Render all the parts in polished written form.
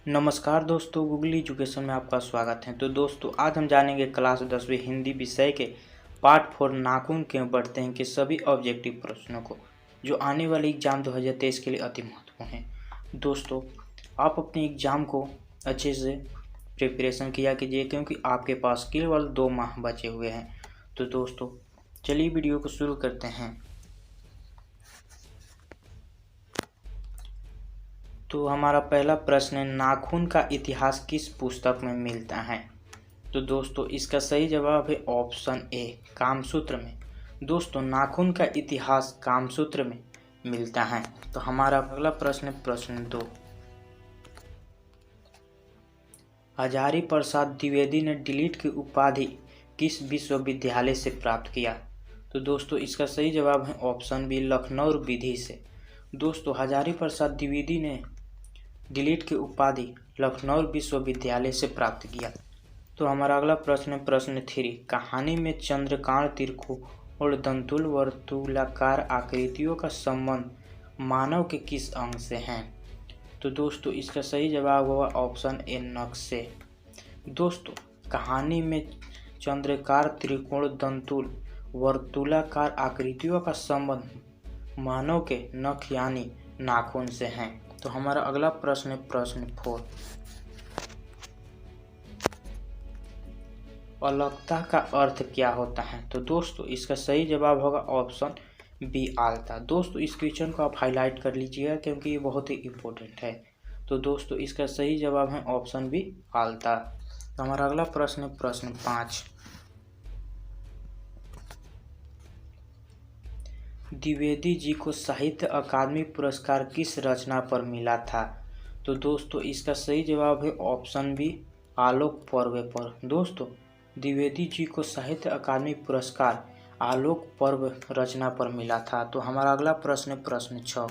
नमस्कार दोस्तों, Google education में आपका स्वागत है। तो दोस्तों, आज हम जानेंगे क्लास 10वीं हिंदी विषय के पार्ट 4 नाखून क्यों बढ़ते हैं के सभी ऑब्जेक्टिव प्रश्नों को, जो आने वाले एग्जाम 2023 के लिए अति महत्वपूर्ण है। दोस्तों, आप अपने एग्जाम को अच्छे से प्रिपरेशन किया कीजिए, क्योंकि आपके पास केवल 2 माह बचे हुए हैं। तो दोस्तों, चलिए वीडियो को शुरू करते हैं। तो हमारा पहला प्रश्न है, नाखून का इतिहास किस पुस्तक में मिलता है? तो दोस्तों, इसका सही जवाब है ऑप्शन ए, कामसूत्र में। दोस्तों, नाखून का इतिहास कामसूत्र में मिलता है। तो हमारा अगला प्रश्न है प्रश्न 2, हजारी प्रसाद द्विवेदी ने डिलीट की उपाधि किस विश्वविद्यालय से प्राप्त किया? तो दोस्तों, इसका सही जवाब है ऑप्शन बी, लखनऊ विधि से। दोस्तों, हजारी प्रसाद द्विवेदी ने डिलीट की उपाधि लखनऊ विश्वविद्यालय से प्राप्त किया। तो हमारा अगला प्रश्न है प्रश्न 3, कहानी में चंद्रकांत त्रिकोण दंतुल वर्तुलाकार आकृतियों का संबंध मानव के किस अंग से है? तो दोस्तों, इसका सही जवाब होगा ऑप्शन ए, नख से। दोस्तों, कहानी में चंद्रकार त्रिकोण दंतुल वर्तुलाकार आकृतियों का संबंध मानव के नख यानी नाखून से है। तो हमारा अगला प्रश्न है प्रश्न 4, अलगता का अर्थ क्या होता है? तो दोस्तों, इसका सही जवाब होगा ऑप्शन बी, आलता। दोस्तों, इस क्वेश्चन को आप हाईलाइट कर लीजिएगा, क्योंकि ये बहुत ही इम्पोर्टेंट है। तो दोस्तों, इसका सही जवाब है ऑप्शन बी, आलता। तो हमारा अगला प्रश्न है प्रश्न 5, द्विवेदी जी को साहित्य अकादमी पुरस्कार किस रचना पर मिला था? तो दोस्तों, इसका सही जवाब है ऑप्शन बी, आलोक पर्व पर। दोस्तों, द्विवेदी जी को साहित्य अकादमी पुरस्कार आलोक पर्व रचना पर मिला था। तो हमारा अगला प्रश्न है प्रश्न 6,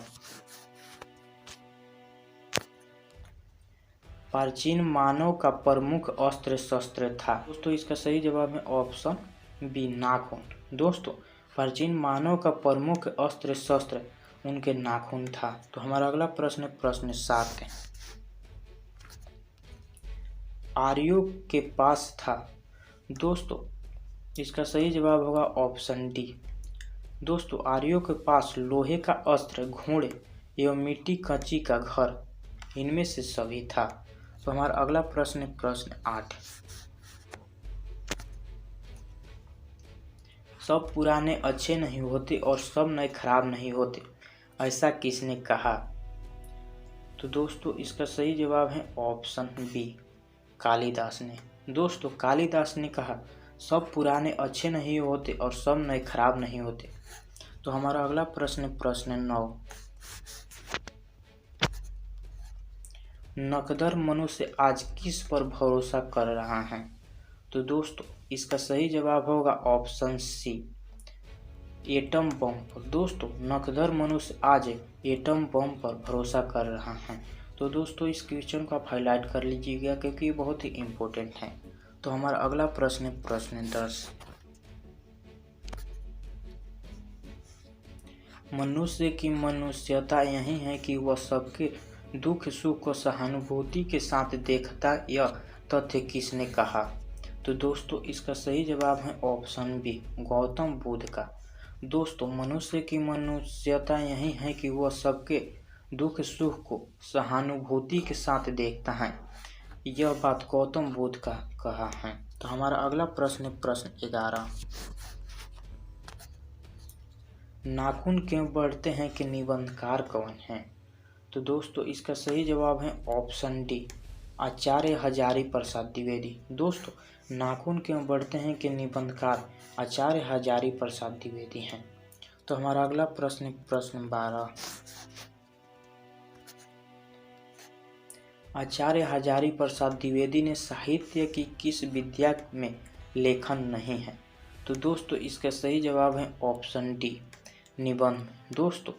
प्राचीन मानव का प्रमुख अस्त्र शस्त्र था। दोस्तों, इसका सही जवाब है ऑप्शन बी, नाखून। दोस्तों, प्राचीन मानव का प्रमुख अस्त्र शस्त्र उनके नाखून था। तो हमारा अगला प्रश्न है प्रश्न 7, आर्यों के पास था। दोस्तों, इसका सही जवाब होगा ऑप्शन डी। दोस्तों, आर्यों के पास लोहे का अस्त्र, घोड़े एवं मिट्टी कच्ची का घर, इनमें से सभी था। तो हमारा अगला प्रश्न है प्रश्न 8, सब पुराने अच्छे नहीं होते और सब नए खराब नहीं होते, ऐसा किसने कहा? तो दोस्तों, इसका सही जवाब है ऑप्शन बी, कालिदास ने। दोस्तों, कालिदास ने कहा सब पुराने अच्छे नहीं होते और सब नए खराब नहीं होते। तो हमारा अगला प्रश्न प्रश्न 9, नकदर मनुष्य आज किस पर भरोसा कर रहा है? तो दोस्तों, इसका सही जवाब होगा ऑप्शन सी, एटम बम पर। दोस्तों, नकदर मनुष्य आज एटम बम पर भरोसा कर रहा है। तो दोस्तों, इस क्वेश्चन को आप हाईलाइट कर लीजिएगा, क्योंकि ये बहुत ही इम्पोर्टेंट है। तो हमारा अगला प्रश्न प्रश्न 10, मनुष्य की मनुष्यता यही है कि वह सबके दुख सुख को सहानुभूति के साथ देखता, यह तथ्य किसने कहा? तो दोस्तों, इसका सही जवाब है ऑप्शन बी, गौतम बुद्ध का। दोस्तों, मनुष्य की मनुष्यता यही है कि वह सबके दुख सुख को सहानुभूति के साथ देखता है, यह बात गौतम बुद्ध का कहा है। तो हमारा अगला प्रश्न प्रश्न 11, नाखून क्यों बढ़ते हैं कि निबंधकार कौन है? तो दोस्तों, इसका सही जवाब है ऑप्शन डी, आचार्य हजारी प्रसाद द्विवेदी। दोस्तों, नाखून क्यों बढ़ते हैं कि निबंधकार आचार्य हजारी प्रसाद द्विवेदी हैं। तो हमारा अगला प्रश्न प्रश्न 12, आचार्य हजारी प्रसाद द्विवेदी ने साहित्य की किस विद्या में लेखन नहीं है? तो दोस्तों, इसका सही जवाब है ऑप्शन डी, निबंध। दोस्तों,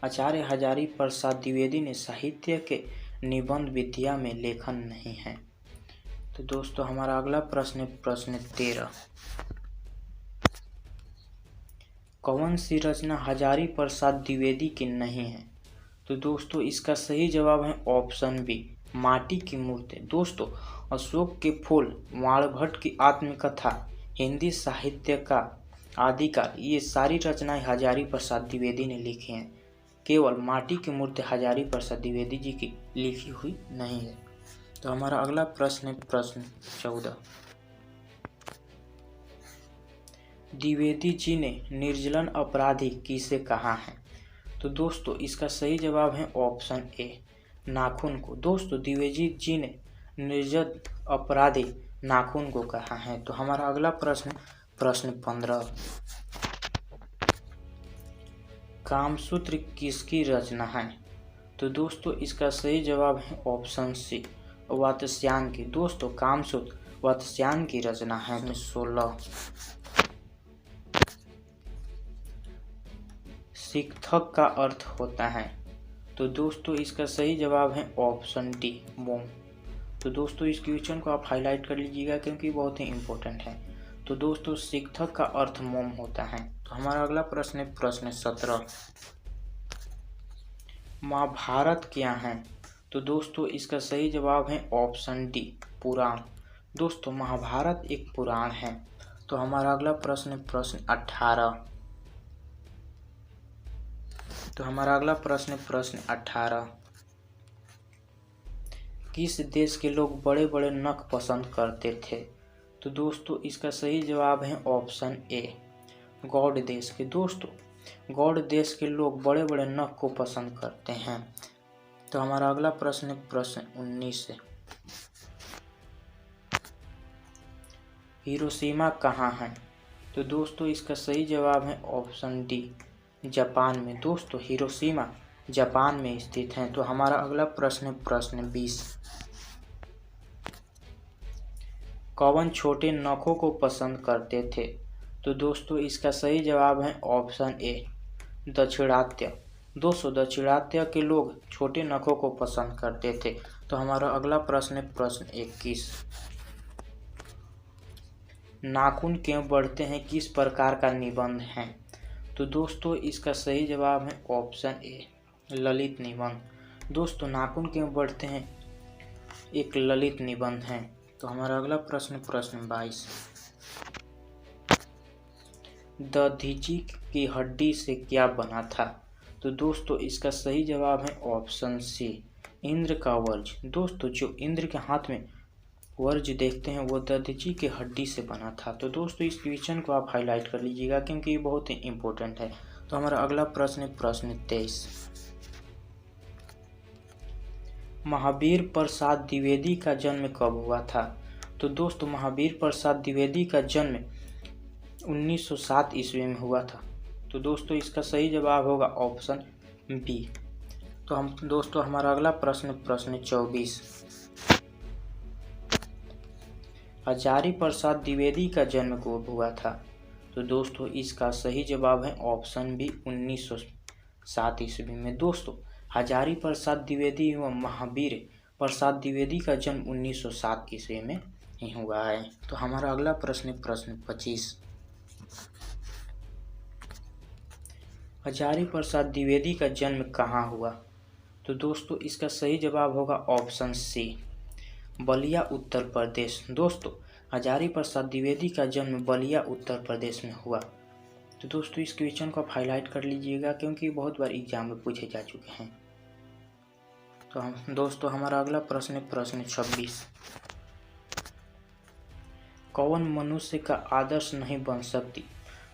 आचार्य हजारी प्रसाद द्विवेदी ने साहित्य के निबंध विद्या में लेखन नहीं है। तो दोस्तों, हमारा अगला प्रश्न प्रश्न 13, कौन सी रचना हजारी प्रसाद द्विवेदी की नहीं है? तो दोस्तों, इसका सही जवाब है ऑप्शन बी, माटी की मूर्ति। दोस्तों अशोक के फूल, वाणभट्ट की आत्मकथा, हिंदी साहित्य का आदिकाल, ये सारी रचनाएं हजारी प्रसाद द्विवेदी ने लिखी हैं। केवल माटी की मूर्ति हजारी प्रसाद द्विवेदी जी की लिखी हुई नहीं है। तो हमारा अगला प्रश्न है प्रश्न 14। द्विवेदी जी ने निर्जलन अपराधी किसे कहा है? तो दोस्तों इसका सही जवाब है ऑप्शन ए, नाखून को। दोस्तों द्विवेदी जी ने निर्जन अपराधी नाखून को कहा है। तो हमारा अगला प्रश्न प्रश्न 15। कामसूत्र किसकी रचना है? तो दोस्तों इसका सही जवाब है ऑप्शन सी, वात्स्यायन की। दोस्तों कामसूत्र वात्स्यायन की रचना है। 16 शिक्षक का अर्थ होता है? तो दोस्तों इसका सही जवाब है ऑप्शन डी, मोम। तो दोस्तों इस क्वेश्चन को आप हाईलाइट कर लीजिएगा क्योंकि बहुत ही इम्पोर्टेंट है। तो दोस्तों शिक्षक का अर्थ मोम होता है। तो हमारा अगला प्रश्न है प्रश्न 17। महाभारत क्या है? तो दोस्तों इसका सही जवाब है ऑप्शन डी, पुराण। दोस्तों महाभारत एक पुराण है। तो हमारा अगला प्रश्न है प्रश्न 18। तो हमारा अगला प्रश्न है प्रश्न 18। किस देश के लोग बड़े बड़े नख पसंद करते थे? तो दोस्तों इसका सही जवाब है ऑप्शन ए, गौड़ देश के। दोस्तों गौड़ देश के लोग बड़े बड़े नख को पसंद करते हैं। तो हमारा अगला प्रश्न है प्रश्न 19 से। हिरोशिमा कहाँ है? तो दोस्तों इसका सही जवाब है ऑप्शन डी, जापान में। दोस्तों हिरोशिमा जापान में स्थित है। तो हमारा अगला प्रश्न है प्रश्न 20। कौन छोटे नखों को पसंद करते थे? तो दोस्तों इसका सही जवाब है ऑप्शन ए, दक्षिणात्य। दोस्तों दक्षिणात्य के लोग छोटे नखों को पसंद करते थे। तो हमारा अगला प्रश्न है प्रश्न 21। नाखून क्यों बढ़ते हैं किस प्रकार का निबंध है? तो दोस्तों इसका सही जवाब है ऑप्शन ए, ललित निबंध। दोस्तों नाखून क्यों बढ़ते हैं एक ललित निबंध है। तो हमारा अगला प्रश्न प्रश्न 22। दधीची की हड्डी से क्या बना था? तो दोस्तों इसका सही जवाब है ऑप्शन सी, इंद्र का वर्ज। दोस्तों जो इंद्र के हाथ में वर्ज देखते हैं वो दधीची की हड्डी से बना था। तो दोस्तों इस क्वेश्चन को आप हाईलाइट कर लीजिएगा क्योंकि ये बहुत ही इम्पोर्टेंट है। तो हमारा अगला प्रश्न प्रश्न 23। महावीर प्रसाद द्विवेदी का जन्म कब हुआ था? तो दोस्तों महावीर प्रसाद द्विवेदी का जन्म 1907 ईस्वी में हुआ था। तो दोस्तों इसका सही जवाब होगा ऑप्शन बी। तो हम दोस्तों हमारा अगला प्रश्न प्रश्न 24। हजारी प्रसाद द्विवेदी का जन्म कब हुआ था? तो दोस्तों इसका सही जवाब है ऑप्शन बी, 1907 ईस्वी में। दोस्तों हजारी प्रसाद द्विवेदी एवं महावीर प्रसाद द्विवेदी का जन्म 1907 ईस्वी में ही हुआ है। तो हमारा अगला प्रश्न प्रश्न 25। हजारी प्रसाद द्विवेदी का जन्म कहाँ हुआ? तो दोस्तों इसका सही जवाब होगा ऑप्शन सी, बलिया उत्तर प्रदेश। दोस्तों हजारी प्रसाद द्विवेदी का जन्म बलिया उत्तर प्रदेश में हुआ। तो दोस्तों इस क्वेश्चन को आप हाईलाइट कर लीजिएगा क्योंकि बहुत बार एग्जाम में पूछे जा चुके हैं। तो हम दोस्तों हमारा अगला प्रश्न प्रश्न 26। कौन मनुष्य का आदर्श नहीं बन सकती?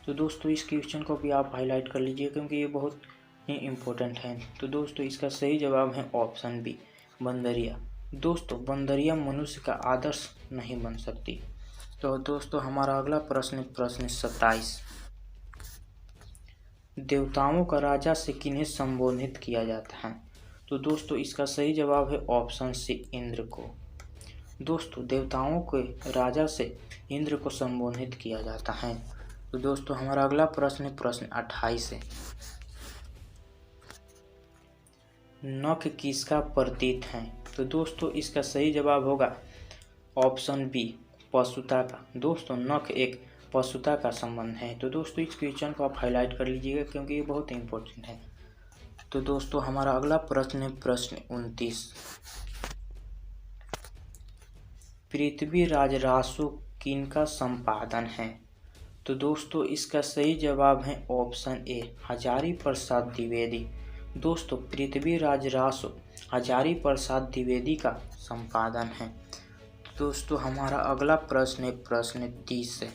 तो दोस्तों इस क्वेश्चन को भी आप हाईलाइट कर लीजिए क्योंकि ये बहुत ही इम्पोर्टेंट है। तो दोस्तों इसका सही जवाब है ऑप्शन बी, बंदरिया। दोस्तों बंदरिया मनुष्य का आदर्श नहीं बन सकती। तो दोस्तों हमारा अगला प्रश्न प्रश्न 27। देवताओं का राजा से किन्हें संबोधित किया जाता है? तो दोस्तों इसका सही जवाब है ऑप्शन सी, इंद्र को। दोस्तों देवताओं के राजा से इंद्र को संबोधित किया जाता है। तो दोस्तों हमारा अगला प्रश्न प्रश्न 28 है। नख किसका प्रतीक है? तो दोस्तों इसका सही जवाब होगा ऑप्शन बी, पशुता का। दोस्तों नख एक पशुता का संबंध है। तो दोस्तों इस क्वेश्चन को आप हाईलाइट कर लीजिएगा क्योंकि ये बहुत ही इम्पोर्टेंट है। तो दोस्तों हमारा अगला प्रश्न है प्रश्न 29। पृथ्वीराज रासो किनका संपादन है? तो दोस्तों इसका सही जवाब है ऑप्शन ए हजारी प्रसाद द्विवेदी। दोस्तों पृथ्वीराज रासो हजारी प्रसाद द्विवेदी का संपादन है। दोस्तों हमारा अगला प्रश्न है प्रश्न 30 से।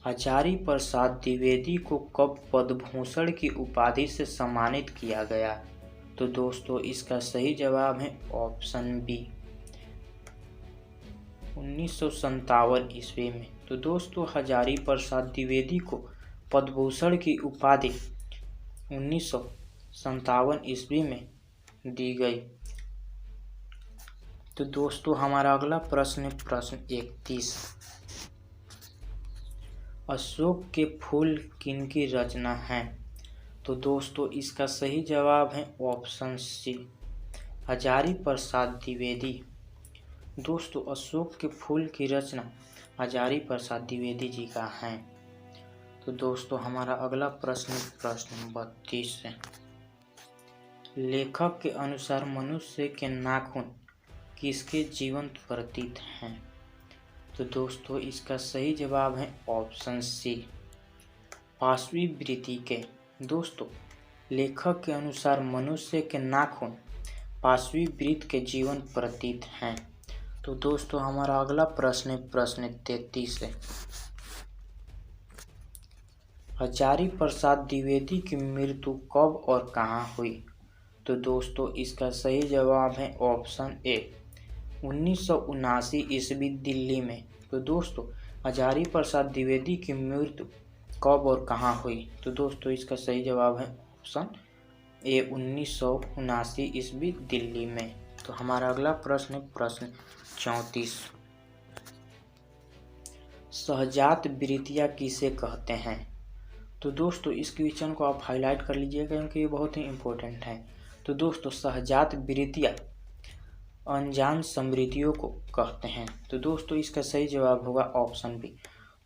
हजारी प्रसाद द्विवेदी को कब पद्म भूषण की उपाधि से सम्मानित किया गया? तो दोस्तों इसका सही जवाब है ऑप्शन बी 1957 ईस्वी में। तो दोस्तों हजारी प्रसाद द्विवेदी को पद्म भूषण की उपाधि 1957 ईस्वी में दी गई। तो दोस्तों हमारा अगला प्रश्न है प्रश्न 31। अशोक के फूल किनकी रचना है? तो दोस्तों इसका सही जवाब है ऑप्शन सी हजारी प्रसाद द्विवेदी। दोस्तों अशोक के फूल की रचना हजारी प्रसाद द्विवेदी जी का है। तो दोस्तों हमारा अगला प्रश्न प्रश्न 32 है। लेखक के अनुसार मनुष्य के नाखून किसके जीवंत प्रतीक हैं? तो दोस्तों इसका सही जवाब है ऑप्शन सी पांचवी वृत्ति के। दोस्तों लेखक के अनुसार मनुष्य के नाखून पांचवी वृत्ति के जीवन प्रतीक हैं। तो दोस्तों हमारा अगला प्रश्न प्रश्न 33 है। हजारी प्रसाद द्विवेदी की मृत्यु कब और कहाँ हुई? तो दोस्तों इसका सही जवाब है ऑप्शन ए 1979 ईस्वी दिल्ली में। तो दोस्तों हजारी प्रसाद द्विवेदी की मृत्यु कब और कहाँ हुई? तो दोस्तों इसका सही जवाब है ऑप्शन ए 1979 ईस्वी दिल्ली में। तो हमारा अगला प्रश्न प्रश्न 34। सहजात वृत्तियाँ किसे कहते हैं? तो दोस्तों इस क्वेश्चन को आप हाईलाइट कर लीजिएगा क्योंकि ये बहुत ही इम्पोर्टेंट है। तो दोस्तों सहजात वृत्तियाँ अनजान समृद्धियों को कहते हैं। तो दोस्तों इसका सही जवाब होगा ऑप्शन बी।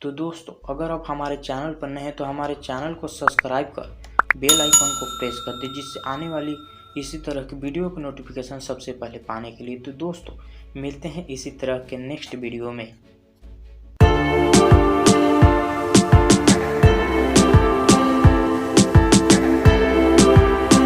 तो दोस्तों अगर आप हमारे चैनल पर नए हैं तो हमारे चैनल को सब्सक्राइब कर बेल आइकन को प्रेस कर दे, जिससे आने वाली इसी तरह की वीडियो की नोटिफिकेशन सबसे पहले पाने के लिए। तो दोस्तों मिलते हैं इसी तरह के नेक्स्ट वीडियो में।